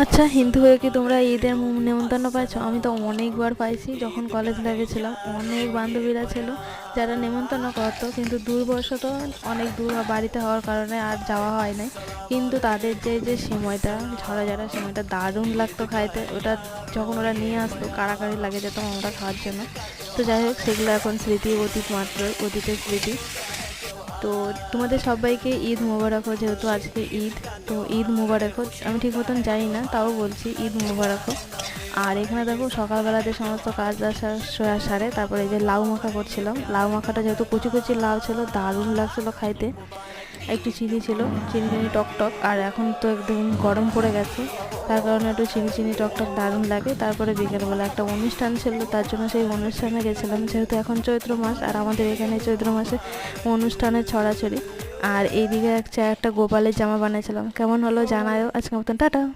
আচ্ছা, হিন্দু হয়ে কি তোমরা ঈদের নেমন্তন্ন পাইছো? আমি তো অনেকবার পাইছি। যখন কলেজ লাইফে ছিলাম অনেক বান্ধবীরা ছিল যারা নেমন্তন্ন করতো, কিন্তু দূরবশত অনেক দূর বাড়িতে হওয়ার কারণে আর যাওয়া হয় নাই। কিন্তু তাদের যে সময়টা, ঝরা সময়টা দারুণ লাগতো খাইতে। ওটা যখন ওরা নিয়ে আসতো কাড়াকাড়ি লাগে যেত আমরা খাওয়ার জন্য। তো যাই হোক, সেগুলো এখন স্মৃতি, অতীত মাত্র, অতীতের স্মৃতি। তো তোমাদের সবাইকে ঈদ মোবারক হোক, যেহেতু আজকে ঈদ। তো ঈদ মোবারক হোক। আমি ঠিক মতন জানি না, তাও বলছি ঈদ মোবারক হোক। আর এখানে দেখো সকালবেলাতে সমস্ত কাজ সারে তারপরে এই যে লাউ মাখা করছিলাম। লাউ মাখাটা যেহেতু কুচি কুচি লাউ ছিল, দারুণ লাগছিলো খাইতে। একটু চিনি ছিল, চিনি চিনি টক টক। আর এখন তো একদম গরম পড়ে গেছে, তার কারণে একটু চিনি চিনি টক টক দারুণ লাগে। তারপরে বিকেলবেলা একটা অনুষ্ঠান ছিল, তার জন্য সেই অনুষ্ঠানে গেছিলাম। যেহেতু এখন চৈত্র মাস, আর আমাদের এখানে চৈত্র মাসে অনুষ্ঠানের ছড়াছড়ি। আর এইদিকে একটা গোপালের জামা বানিয়েছিলাম। কেমন হলো জানায়ও। আজকের মতন টাটা।